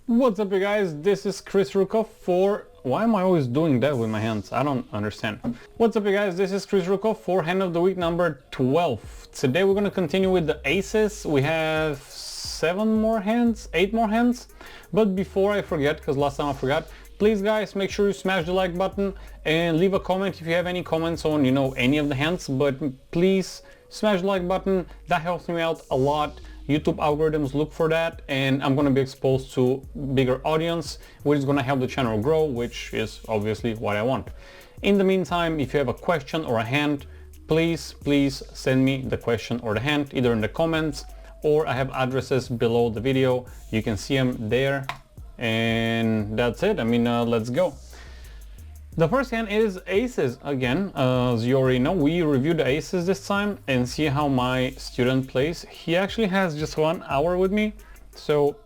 What's up you guys, this is Rukov for... Why am I always doing that with my hands? I don't understand. What's up you guys, this is Rukov for Hand of the Week number 12. Today we're going to continue with the aces. We have 8 more hands. But before I forget, because last time I forgot, please guys make sure you smash the like button and leave a comment if you have any comments on, any of the hands. But please smash the like button, that helps me out a lot. YouTube algorithms look for that, and I'm going to be exposed to bigger audience, which is going to help the channel grow, which is obviously what I want. In the meantime, if you have a question or a hand, please send me the question or the hand either in the comments, or I have addresses below the video. You can see them there, and that's it. Let's go. The first hand is aces again. As you already know, we reviewed the aces this time and see how my student plays. He actually has just 1 hour with me, so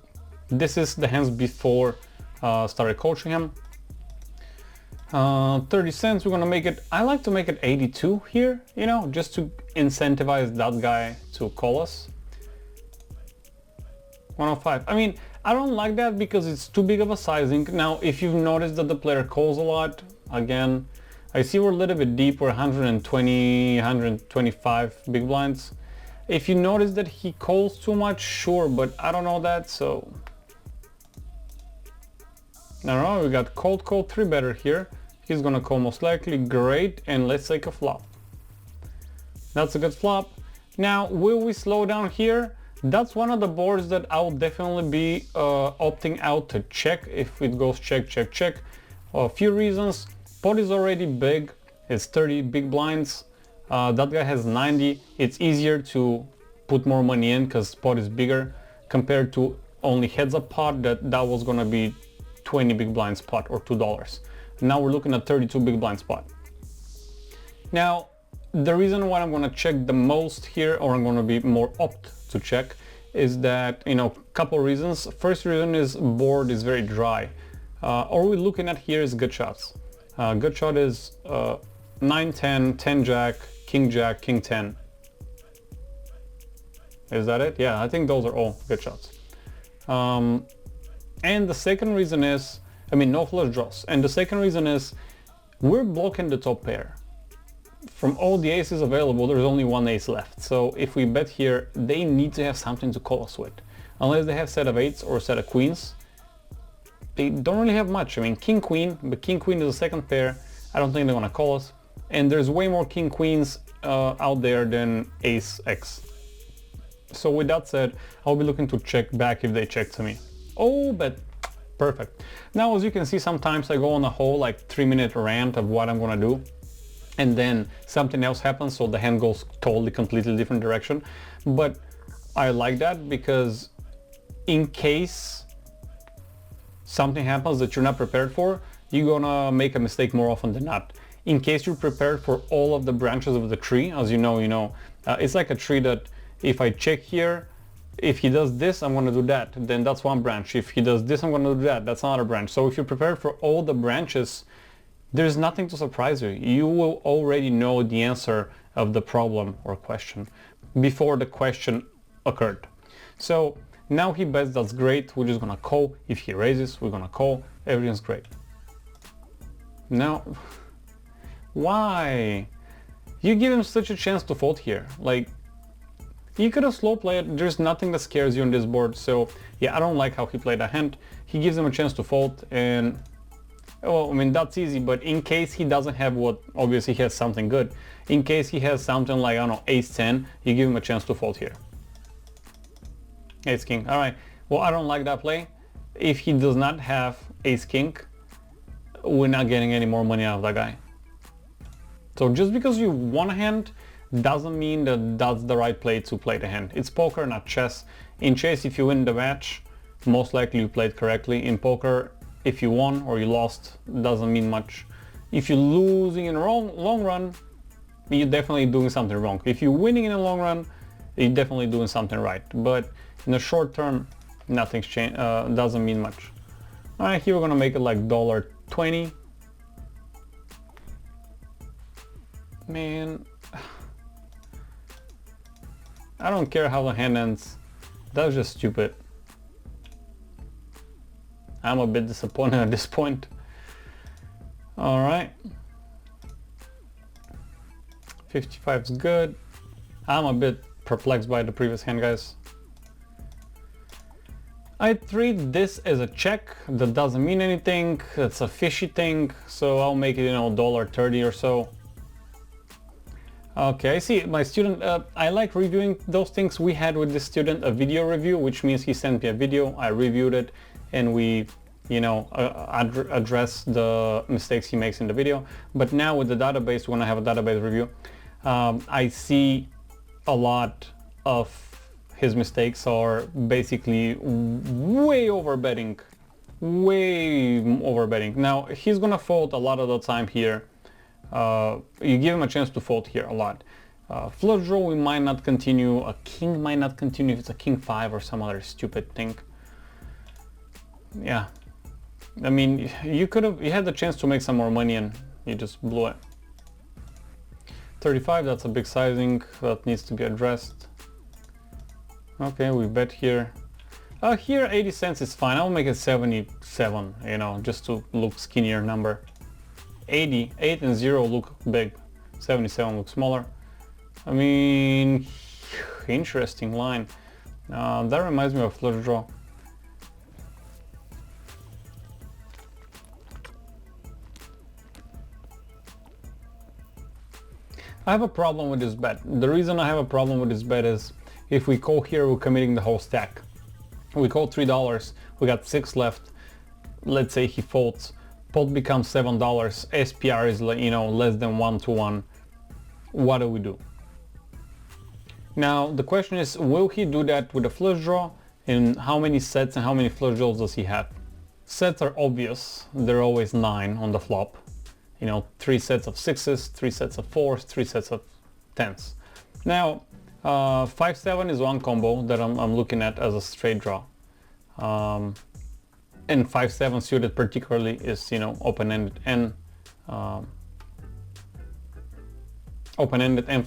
this is the hands before started coaching him. 30 cents, we're gonna make it, I like to make it 82 here, just to incentivize that guy to call us. 105. I don't like that because it's too big of a sizing. Now, if you've noticed that the player calls a lot, again, I see we're a little bit deep, we're 120, 125 big blinds. If you notice that he calls too much, sure, but I don't know that, so... I don't know, we got call 3 better here. He's gonna call most likely, great, and let's take a flop. That's a good flop. Now, will we slow down here? That's one of the boards that I will definitely be opting out to check if it goes check. A few reasons. Pot is already big, it's 30 big blinds. That guy has 90. It's easier to put more money in because pot is bigger compared to only heads up pot that was gonna be 20 big blinds pot or $2. Now we're looking at 32 big blinds pot. Now, the reason why I'm gonna check the most here, or I'm gonna be more opt to check, is that, couple reasons. First reason is board is very dry. All we're looking at here is good shots. Good shot is 9, 10, 10 jack, king 10. Is that it? Yeah, I think those are all good shots. And the second reason is, no flush draws. And the second reason is we're blocking the top pair. From all the aces available, there's only 1 ace left. So if we bet here, they need to have something to call us with. Unless they have set of 8s or set of queens, they don't really have much. King queen, but king queen is the second pair. I don't think they're gonna call us. And there's way more king queens out there than ace x. So with that said, I'll be looking to check back if they check to me. Oh, but perfect. Now, as you can see, sometimes I go on a whole 3-minute rant of what I'm gonna do, and then something else happens, so the hand goes completely different direction. But I like that because in case something happens that you're not prepared for, you're gonna make a mistake more often than not. In case you're prepared for all of the branches of the tree, as you know, it's like a tree that if I check here, if he does this, I'm gonna do that, then that's one branch. If he does this, I'm gonna do that, that's another branch. So if you're prepared for all the branches, there's nothing to surprise you. You will already know the answer of the problem or question before the question occurred. So now he bets, that's great. We're just gonna call. If he raises, we're gonna call. Everything's great. Now, why? You give him such a chance to fold here. You could have slow played. There's nothing that scares you on this board. So yeah, I don't like how he played that hand. He gives him a chance to fold, and well, that's easy, but in case he doesn't have what, obviously he has something good. In case he has something like, I don't know, ace 10, you give him a chance to fold here. Ace king, all right. Well, I don't like that play. If he does not have ace king, we're not getting any more money out of that guy. So just because you won a hand doesn't mean that that's the right play to play the hand. It's poker, not chess. In chess, if you win the match, most likely you played correctly. In poker, if you won or you lost, doesn't mean much. If you're losing in the long run, you're definitely doing something wrong. If you're winning in the long run, you're definitely doing something right. But in the short term, nothing's changed. Doesn't mean much. All right, here we're gonna make it like $1.20. Man, I don't care how the hand ends. That's just stupid. I'm a bit disappointed at this point. All right. 55 is good. I'm a bit perplexed by the previous hand, guys. I treat this as a check. That doesn't mean anything. It's a fishy thing. So I'll make it, you know, $1.30 or so. Okay, I see my student, I like reviewing those things. We had with this student a video review, which means he sent me a video, I reviewed it, and we, you know, address the mistakes he makes in the video. But now with the database, when I have a database review, I see a lot of his mistakes are basically way over betting. Now he's gonna fold a lot of the time here. You give him a chance to fold here a lot. Flush draw we might not continue, a king might not continue if it's a king 5 or some other stupid thing. Yeah, I mean, you had the chance to make some more money and you just blew it. 35, that's a big sizing that needs to be addressed. Okay, we bet here. Here 80 cents is fine. I'll make it 77, you know, just to look skinnier number. 80, 8 and 0 look big. 77 looks smaller. I mean, interesting line. That reminds me of flush draw. I have a problem with this bet. The reason I have a problem with this bet is if we call here, we're committing the whole stack. We call $3, we got 6 left. Let's say he folds, pot becomes $7, SPR is, you know, less than 1-to-1. What do we do? Now the question is, will he do that with a flush draw? And how many sets and how many flush draws does he have? Sets are obvious, they're always 9 on the flop. You know, 3 sets of 6s, 3 sets of 4s, 3 sets of 10s. Now 5-7 is one combo that I'm looking at as a straight draw. And 5-7 suited particularly is, you know, open-ended and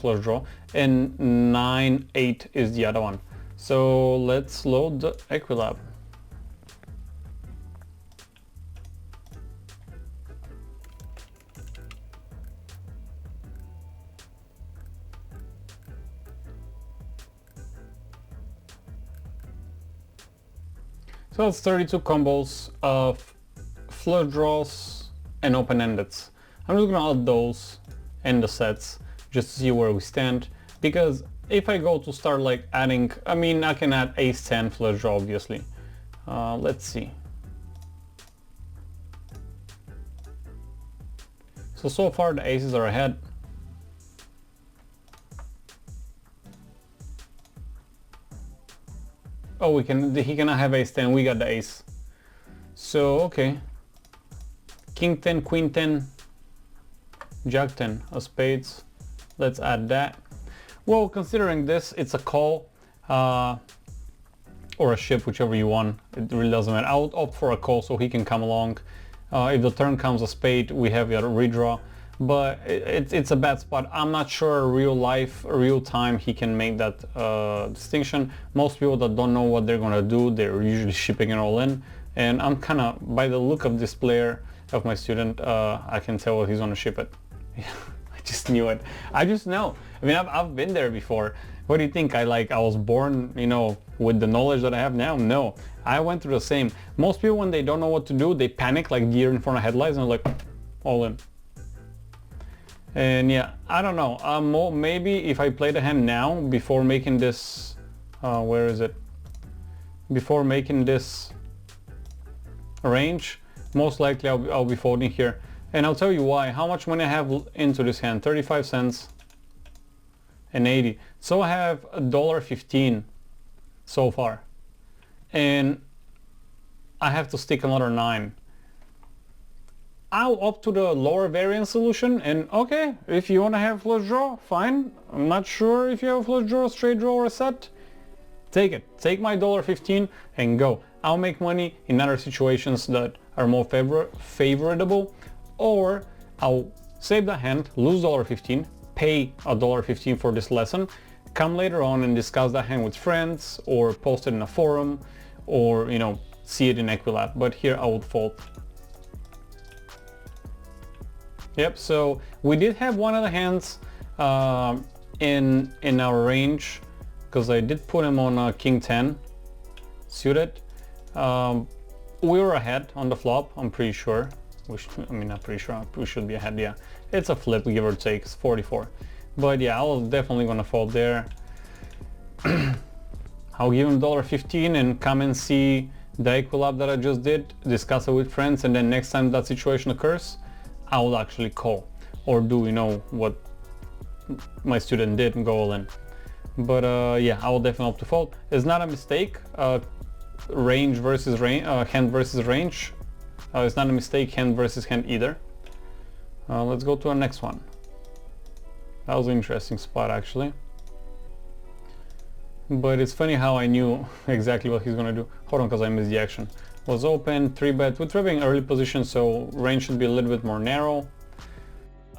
flush draw, and 9-8 is the other one. So let's load the Equilab. So that's 32 combos of flush draws and open-endeds. I'm just gonna add those and the sets just to see where we stand, because if I go to start like adding, I mean, I can add ace 10 flush draw obviously. Let's see. So far the aces are ahead. Oh, he cannot have ace 10, we got the ace. So, okay. King 10, queen 10, jack 10, a spades. Let's add that. Well, considering this, it's a call or a ship, whichever you want. It really doesn't matter. I'll opt for a call so he can come along. If the turn comes a spade, we have a redraw. But it's a bad spot. I'm not sure real time he can make that distinction. Most people that don't know what they're gonna do, they're usually shipping it all in. And I'm kind of, by the look of this player, of my student, I can tell what he's gonna ship it. I just knew it. I just know. I mean, I've been there before. What do you think? I was born, you know, with the knowledge that I have now? No, I went through the same. Most people, when they don't know what to do, they panic like deer in front of headlights and like, all in. And yeah, I don't know. Maybe if I play the hand now, before making this, where is it? Before making this range, most likely I'll be folding here. And I'll tell you why. How much money I have into this hand? 35 cents and 80. So I have $1.15 so far. And I have to stick another 9. I'll opt to the lower variance solution, and okay, if you want to have flush draw, fine. I'm not sure if you have a flush draw, straight draw, or a set. Take it. Take my $1.15 and go. I'll make money in other situations that are more favorable, or I'll save the hand, lose $1.15, pay $1.15 for this lesson, come later on and discuss that hand with friends, or post it in a forum, or, you know, see it in Equilab, but here I would fold. Yep, so we did have one of the hands in our range, because I did put him on King 10 suited. We were ahead on the flop, I'm pretty sure. Not pretty sure, we should be ahead, yeah. It's a flip, give or take, it's 44. But yeah, I was definitely gonna fold there. I'll give him $1.15 and come and see the Equilab that I just did, discuss it with friends, and then next time that situation occurs, I will actually call. Or do, you know, what my student did and go all in. But yeah, I will definitely opt to fold. It's not a mistake, range versus range, hand versus range. It's not a mistake, hand versus hand either. Let's go to our next one. That was an interesting spot actually. But it's funny how I knew exactly what he's gonna do. Hold on, because I missed the action. Was open, 3-bet with ripping early position, so range should be a little bit more narrow.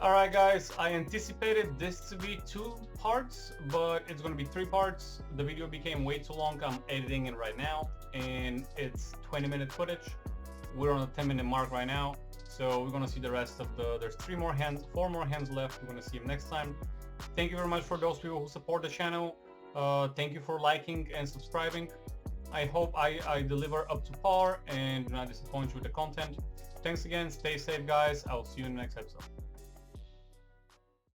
Alright guys, I anticipated this to be 2 parts, but it's gonna be 3 parts. The video became way too long. I'm editing it right now, and it's 20-minute footage. We're on the 10-minute mark right now, so we're gonna see the rest of there's 4 more hands left. We're gonna see them next time. Thank you very much for those people who support the channel. Thank you for liking and subscribing. I hope I deliver up to par and do not disappoint you with the content. Thanks again, stay safe guys, I'll see you in the next episode.